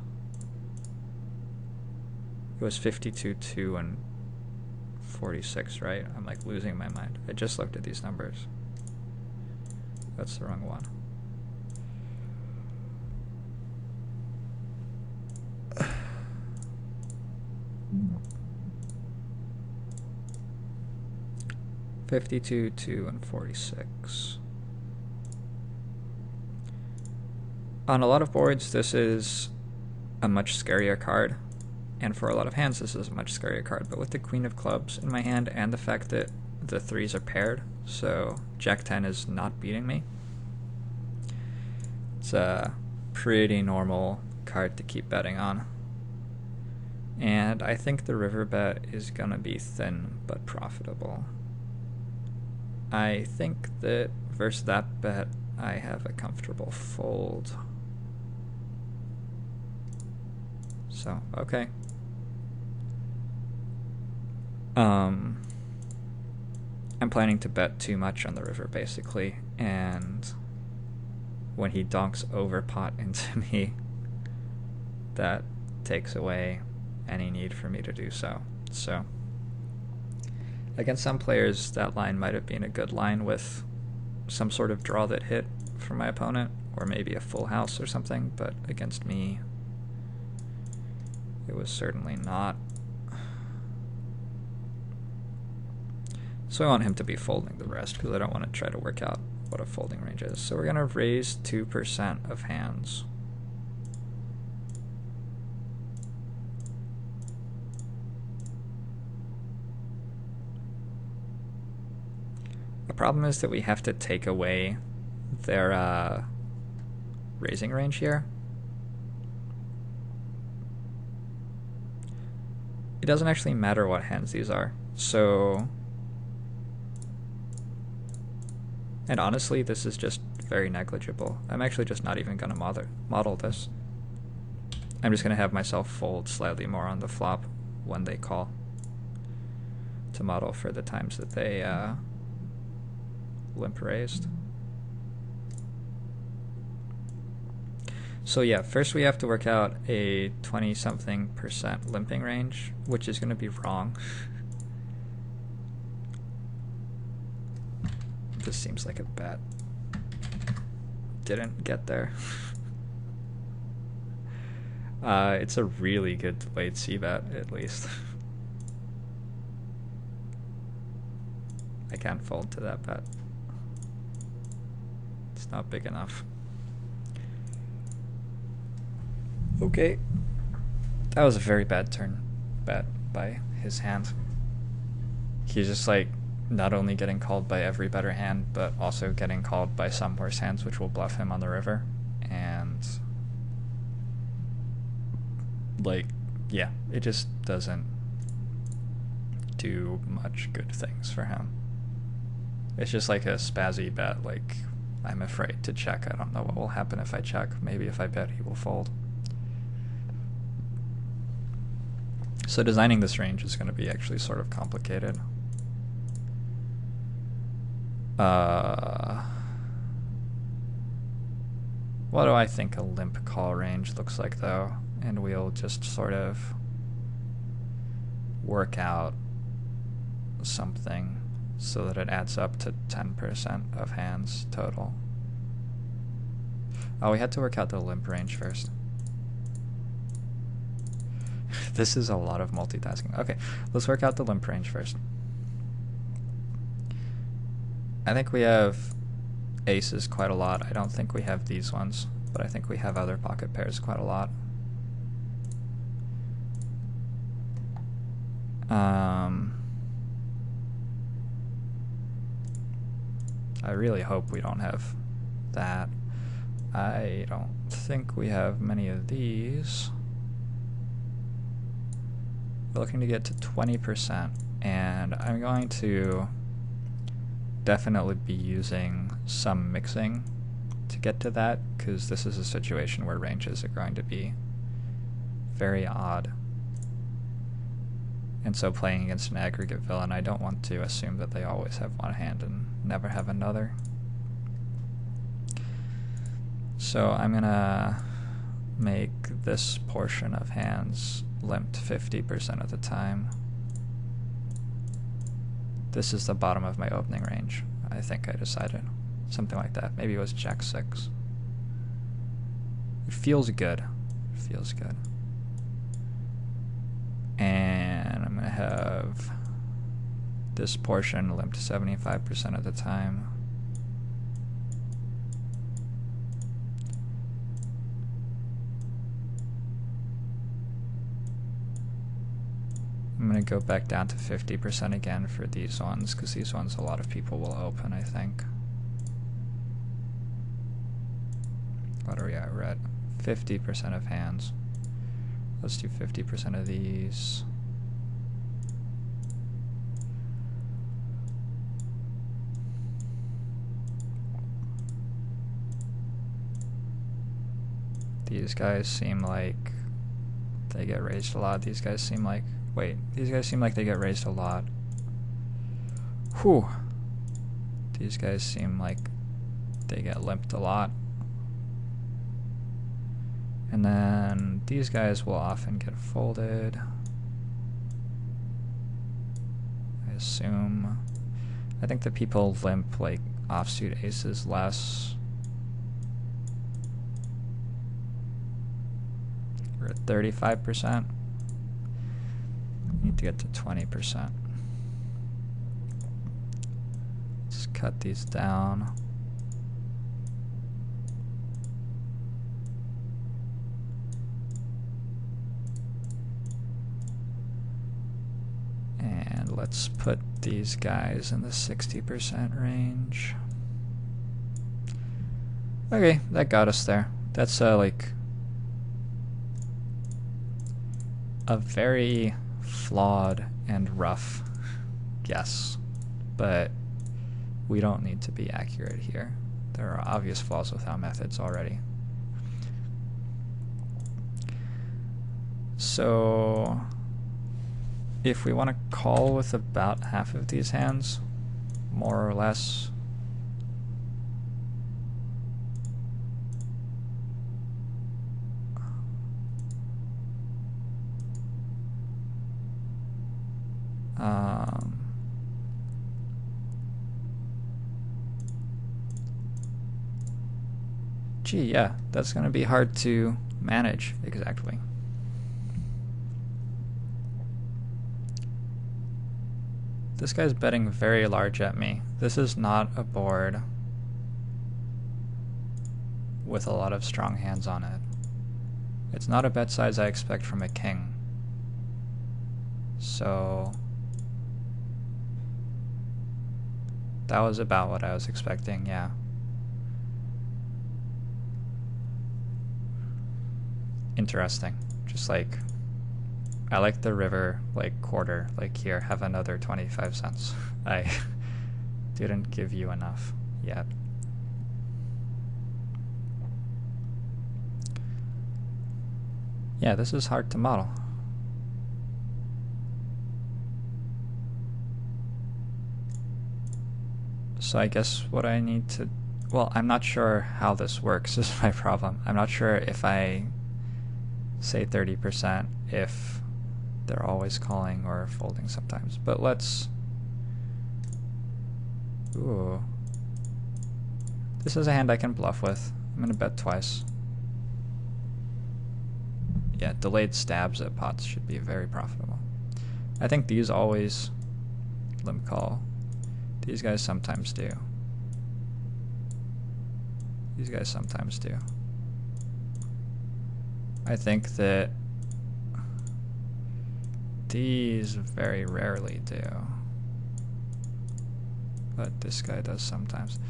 It was 52, 2, and 46, right? I'm like losing my mind. I just looked at these numbers. That's the wrong one. $52, 2, and 46. On a lot of boards, this is a much scarier card, and for a lot of hands, this is a much scarier card. But with the Queen of Clubs in my hand and the fact that the 3s are paired, so Jack 10 is not beating me, it's a pretty normal card to keep betting on. And I think the river bet is gonna be thin but profitable. I think that versus that bet, I have a comfortable fold. So, okay. I'm planning to bet too much on the river, basically, and when he donks over pot into me, that takes away any need for me to do so. So, Against some players, that line might have been a good line with some sort of draw that hit from my opponent, or maybe a full house or something, but against me, it was certainly not. So I want him to be folding the rest, because I don't want to try to work out what a folding range is. So we're going to raise 2% of hands. The problem is that we have to take away their raising range here. It doesn't actually matter what hands these are. So, and honestly, this is just very negligible. I'm actually just not even going to model this. I'm just going to have myself fold slightly more on the flop when they call to model for the times that they limp raised. So yeah, first we have to work out a 20-something% limping range, which is going to be wrong. This seems like a bet. Didn't get there. It's a really good delayed c-bet, at least. I can't fold to that bet. It's not big enough. Okay. That was a very bad turn bet by his hand. He's just like not only getting called by every better hand, but also getting called by some worse hands which will bluff him on the river. And like, yeah, it just doesn't do much good things for him. It's just like a spazzy bet, like I'm afraid to check. I don't know what will happen if I check. Maybe if I bet he will fold. So designing this range is going to be actually sort of complicated. What do I think a limp call range looks like though? And we'll just sort of work out something so that it adds up to 10% of hands total. Oh, we had to work out the limp range first. This is a lot of multitasking. Okay, let's work out the limp range first. I think we have aces quite a lot. I don't think we have these ones, but I think we have other pocket pairs quite a lot. I really hope we don't have that. I don't think we have many of these. We're looking to get to 20%, and I'm going to definitely be using some mixing to get to that, because this is a situation where ranges are going to be very odd. And so playing against an aggregate villain, I don't want to assume that they always have one hand and never have another. So I'm gonna make this portion of hands limped 50% of the time. This is the bottom of my opening range, I think I decided. Something like that. Maybe it was Jack 6. It feels good. It feels good. And I'm going to have this portion limped 75% of the time. I'm going to go back down to 50% again for these ones, because these ones a lot of people will open, I think. What are we at? We're at 50% of hands. Let's do 50% of these. These guys seem like they get raised a lot. These guys seem like... Wait, these guys seem like they get raised a lot. Whew. These guys seem like they get limped a lot. And then these guys will often get folded. I assume. I think the people limp like offsuit aces less. We're at 35%. Need to get to 20%. Let's cut these down. And let's put these guys in the 60% range. Okay, that got us there. That's like a very flawed and rough guess, but we don't need to be accurate here. There are obvious flaws with our methods already. So if we want to call with about half of these hands, more or less, gee, yeah, that's going to be hard to manage exactly. This guy's betting very large at me. This is not a board with a lot of strong hands on it. It's not a bet size I expect from a king. So that was about what I was expecting, yeah. Interesting. Just like, I like the river like quarter, like here, have another 25 cents. I didn't give you enough yet. Yeah, this is hard to model. So I guess what I need to, well, I'm not sure how this works is my problem. I'm not sure if I say 30%, if they're always calling or folding sometimes. But let's, ooh. This is a hand I can bluff with. I'm gonna bet twice. Yeah, delayed stabs at pots should be very profitable. I think these always limp call. These guys sometimes do. These guys sometimes do. I think that these very rarely do. But this guy does sometimes.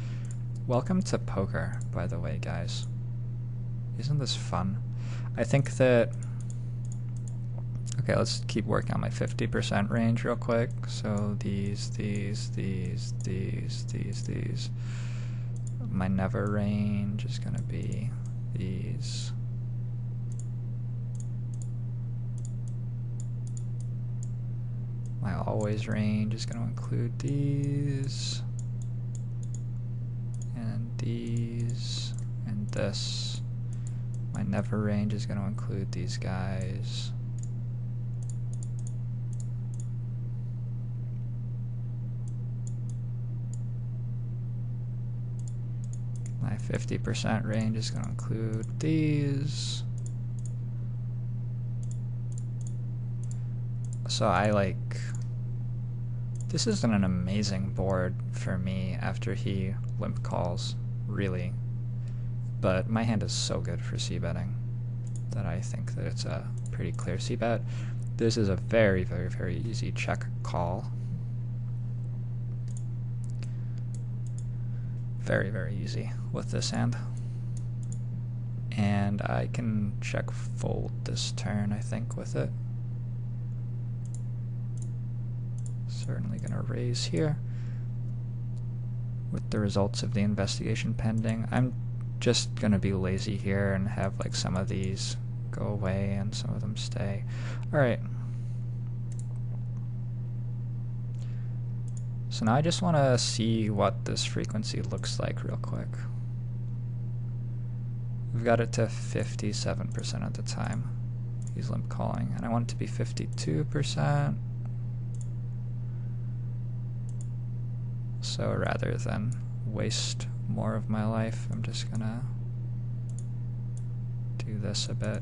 Welcome to poker, by the way, guys. Isn't this fun? I think that... Okay, let's keep working on my 50% range real quick. So these. My never range is gonna be these. My always range is gonna include these. And these. And this. My never range is gonna include these guys. My 50% range is going to include these. So I like... This isn't an amazing board for me after he limp calls, really. But my hand is so good for c-betting that I think that it's a pretty clear c-bet. This is a very, very, very easy check call. Very, very easy with this hand. And I can check fold this turn, I think, with it. Certainly gonna raise here. With the results of the investigation pending, I'm just gonna be lazy here and have like some of these go away and some of them stay. Alright. So now I just want to see what this frequency looks like real quick. We've got it to 57% of the time. He's limp calling, and I want it to be 52%. So rather than waste more of my life, I'm just gonna do this a bit.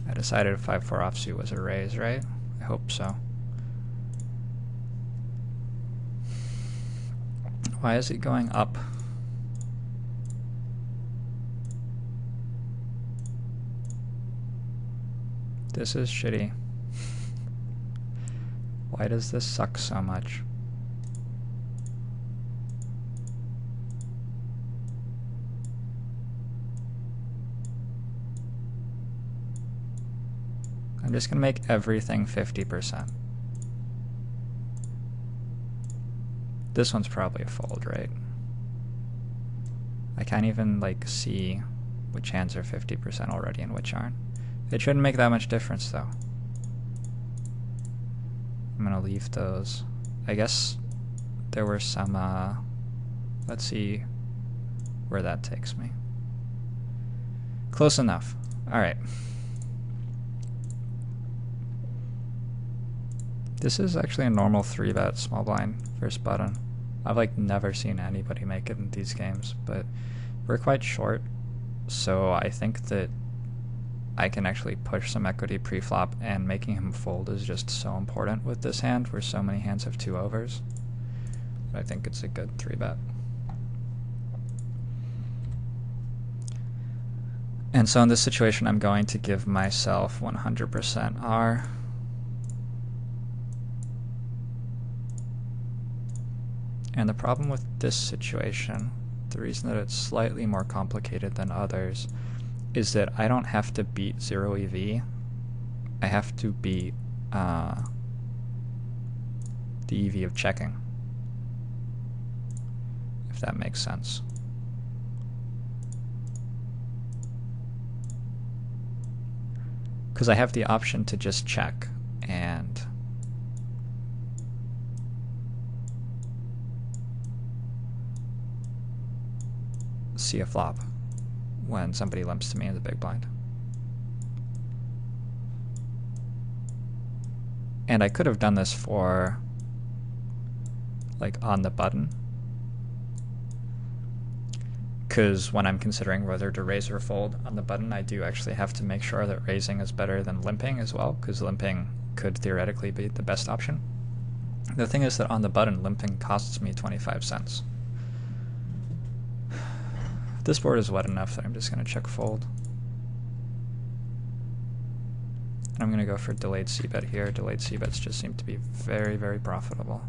I decided 5-4 offsuit was a raise, right? I hope so. Why is it going up? This is shitty. Why does this suck so much? I'm just gonna make everything 50%. This one's probably a fold, right? I can't even like see which hands are 50% already and which aren't. It shouldn't make that much difference though. I'm gonna leave those. I guess there were some, let's see where that takes me. Close enough. Alright. This is actually a normal 3-bet small blind first button. I've like never seen anybody make it in these games, but we're quite short, so I think that I can actually push some equity pre-flop, and making him fold is just so important with this hand where so many hands have 2 overs. But I think it's a good 3-bet. And so in this situation I'm going to give myself 100% R. And the problem with this situation, the reason that it's slightly more complicated than others, is that I don't have to beat 0 EV. I have to beat the EV of checking, if that makes sense. Because I have the option to just check and see a flop when somebody limps to me in the big blind. And I could have done this for like on the button, because when I'm considering whether to raise or fold on the button, I do actually have to make sure that raising is better than limping as well, because limping could theoretically be the best option. The thing is that on the button, limping costs me 25 cents. This board is wet enough that I'm just going to check fold. And I'm going to go for delayed c-bet here. Delayed c-bets just seem to be very, very profitable.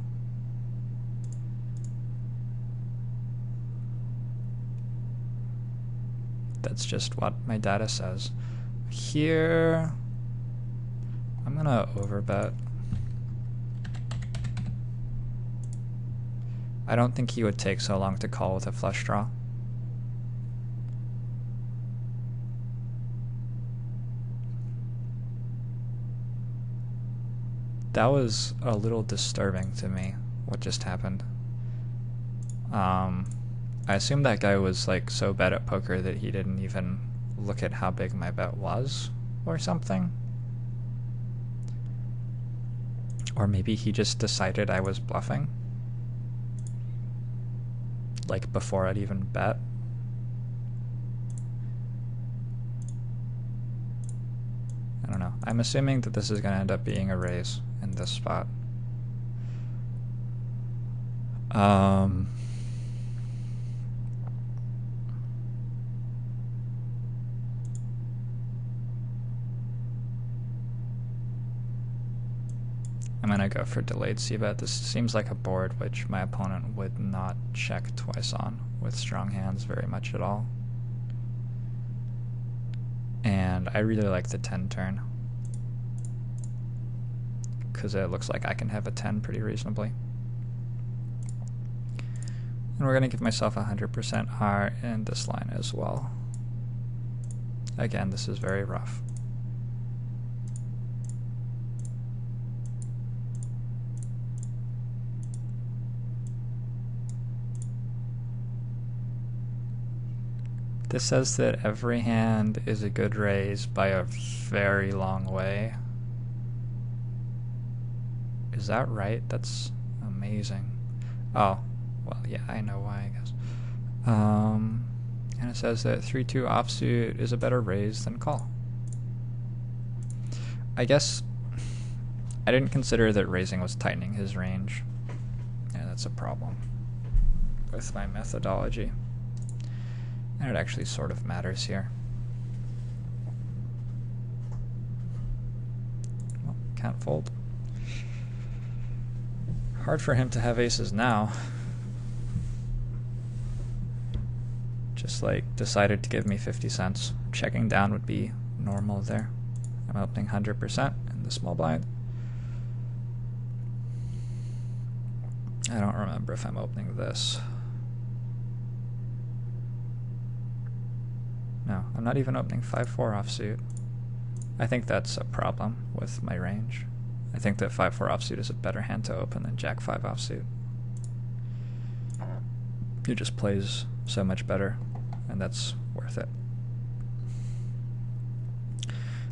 That's just what my data says. Here, I'm going to overbet. I don't think he would take so long to call with a flush draw. That was a little disturbing to me, what just happened. I assume that guy was like so bad at poker that he didn't even look at how big my bet was or something. Or maybe he just decided I was bluffing, like before I'd even bet. I don't know. I'm assuming that this is going to end up being a raise in this spot. I'm going to go for delayed c-bet. This seems like a board which my opponent would not check twice on with strong hands very much at all. And I really like the 10 turn, because it looks like I can have a 10 pretty reasonably. And we're going to give myself 100% R in this line as well. Again, this is very rough. This says that every hand is a good raise by a very long way. Is that right? That's amazing. Oh, well, yeah, I know why, I guess. And it says that 3-2 offsuit is a better raise than call. I guess I didn't consider that raising was tightening his range. Yeah, that's a problem with my methodology. And it actually sort of matters here. Well, can't fold. Hard for him to have aces now. Just like decided to give me 50 cents. Checking down would be normal there. I'm opening 100% in the small blind. I don't remember if I'm opening this. No, I'm not even opening 5-4 offsuit. I think that's a problem with my range. I think that 5-4 offsuit is a better hand to open than Jack-5 offsuit. It just plays so much better, and that's worth it.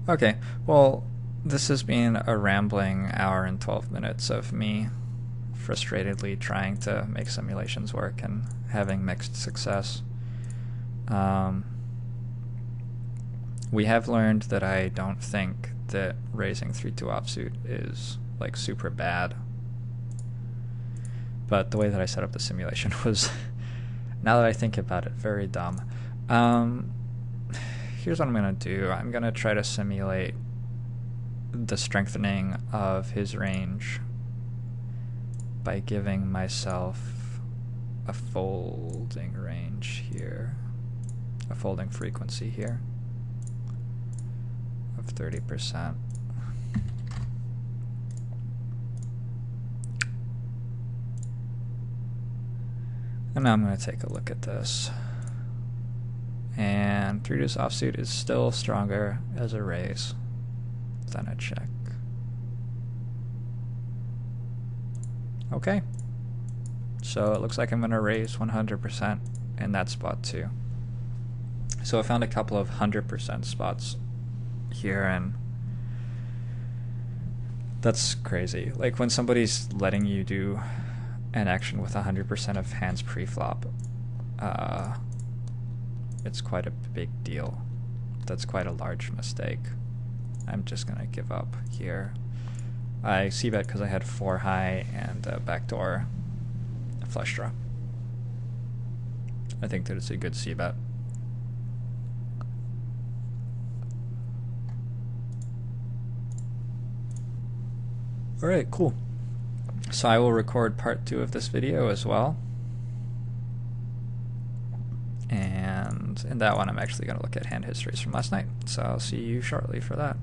Okay, well, this has been a rambling hour and 12 minutes of me frustratedly trying to make simulations work and having mixed success. We have learned that I don't think that raising 3-2 offsuit is like super bad. But the way that I set up the simulation was, now that I think about it, very dumb. Here's what I'm going to do. I'm going to try to simulate the strengthening of his range by giving myself a folding range here, a folding frequency here of 30%. And now I'm going to take a look at this. And 3-2 offsuit is still stronger as a raise than a check. Okay. So it looks like I'm going to raise 100% in that spot too. So I found a couple of 100% spots here, and that's crazy. Like when somebody's letting you do an action with 100% of hands pre-flop, it's quite a big deal. That's quite a large mistake. I'm just gonna give up here. I c-bet because I had 4 high and a backdoor flush draw. I think that it's a good c-bet. Alright, cool. So I will record part 2 of this video as well. And in that one I'm actually going to look at hand histories from last night. So I'll see you shortly for that.